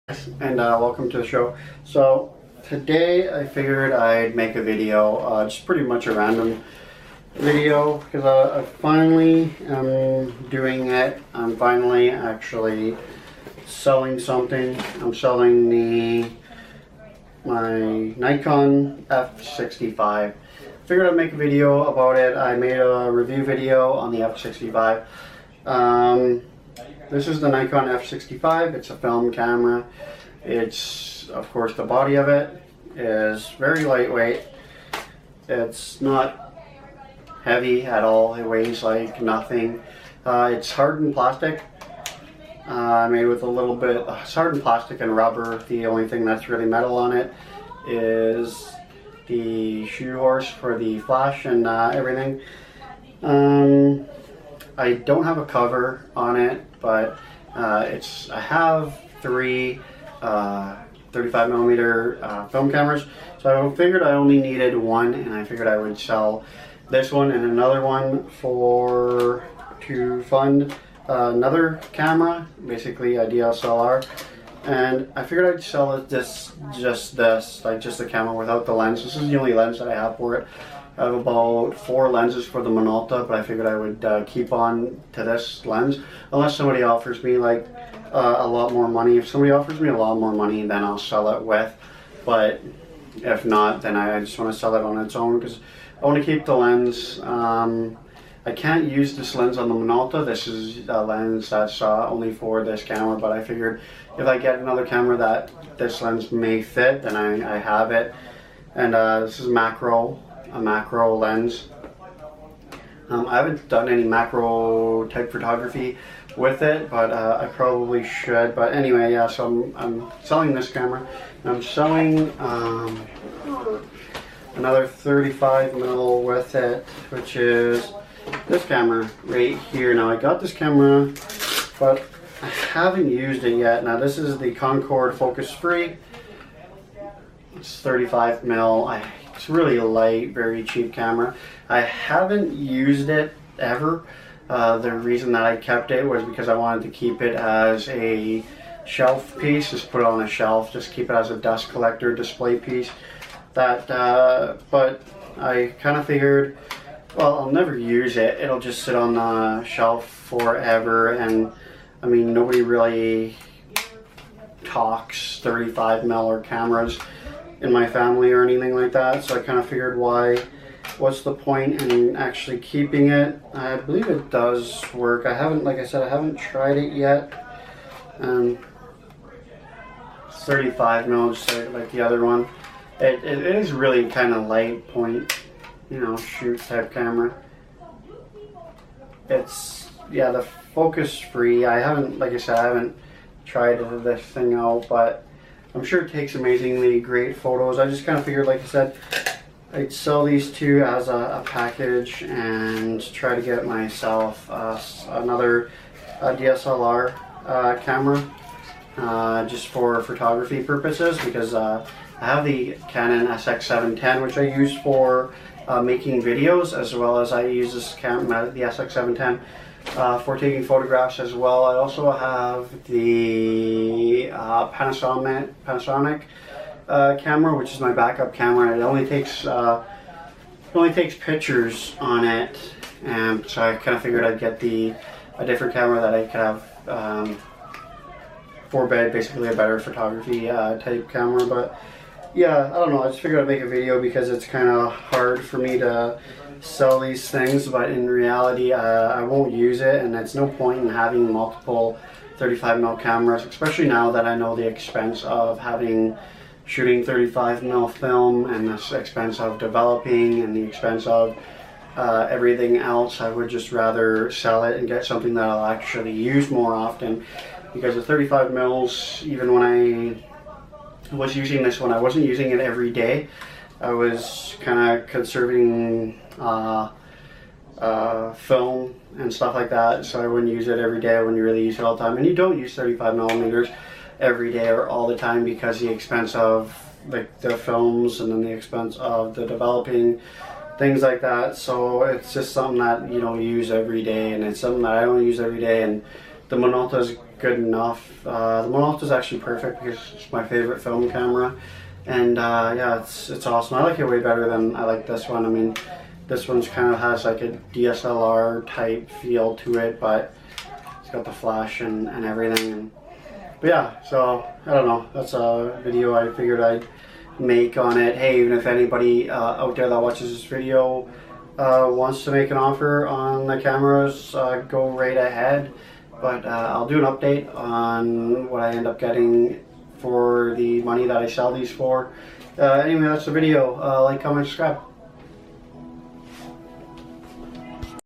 And welcome to the show. So today I figured I'd make a video, just pretty much a random video, because I finally am doing it. I'm finally actually selling something. I'm selling my Nikon F65. Figured I'd make a video about it. I made a review video on the F65. This is the Nikon F65. It's a film camera. It's, of course, the body of it is very lightweight. It's not heavy at all. It weighs like nothing. It's hardened plastic. Made with a little bit, it's hardened plastic and rubber. The only thing that's really metal on it is the shoe horse for the flash and everything. I don't have a cover on it, but I have three 35mm film cameras, so I figured I only needed one, and I figured I would sell this one and another one to fund another camera, basically a DSLR. And I figured I'd sell it just the camera without the lens. This is the only lens that I have for it. I have about 4 lenses for the Minolta, but I figured I would keep on to this lens unless somebody offers me like a lot more money. If somebody offers me a lot more money, then I'll sell it with. But if not, then I just want to sell it on its own because I want to keep the lens. I can't use this lens on the Minolta. This is a lens that's only for this camera, but I figured if I get another camera that this lens may fit, then I have it. And this is a macro lens. I haven't done any macro type photography with it, but I probably should. But anyway, yeah, so I'm selling this camera. I'm selling another 35mm with it, which is this camera right here. Now I got this camera, but I haven't used it yet. Now this is the Concord Focus Free. It's 35mm. It's really light, very cheap camera. I haven't used it ever. The reason that I kept it was because I wanted to keep it as a shelf piece, just put it on a shelf, just keep it as a dust collector display piece. But I kind of figured, well, I'll never use it. It'll just sit on the shelf forever, and I mean, nobody really talks 35mm cameras in my family or anything like that, so I kind of figured what's the point in actually keeping it. I believe it does work. I haven't, like I said, I haven't tried it yet. 35mm, just like the other one. It is really kind of light point, you know, shoot type camera. It's, yeah, the Focus Free. I haven't, like I said, I haven't tried this thing out, but I'm sure it takes amazingly great photos. I just kind of figured, like I said, I'd sell these two as a package and try to get myself another DSLR camera just for photography purposes, because I have the Canon SX710, which I use for making videos, as well as I use this camera, the SX710, for taking photographs as well. I also have the Panasonic camera, which is my backup camera. It only takes pictures on it, and so I kind of figured I'd get a different camera that I could have for basically a better photography type camera. But yeah, I don't know, I just figured I'd make a video because it's kind of hard for me to sell these things, but in reality I won't use it, and it's no point in having multiple 35mm cameras, especially now that I know the expense of shooting 35mm film and the expense of developing and the expense of everything else. I would just rather sell it and get something that I'll actually use more often, because the 35mm, even when I was using this one, I wasn't using it every day. I was kind of conserving film and stuff like that, so I wouldn't use it every day. I wouldn't really use it all the time, and you don't use 35mm every day or all the time because the expense of like the films and then the expense of the developing, things like that. So it's just something that you don't use every day, and it's something that I don't use every day. And the Minolta is good enough. The Monolith is actually perfect because it's my favorite film camera, and yeah, it's awesome. I like it way better than I like this one. I mean, this one's kind of has like a DSLR type feel to it, but it's got the flash and everything. But yeah, so I don't know. That's a video I figured I'd make on it. Hey, even if anybody out there that watches this video wants to make an offer on the cameras, go right ahead. But I'll do an update on what I end up getting for the money that I sell these for. Anyway, that's the video. Like, comment, subscribe.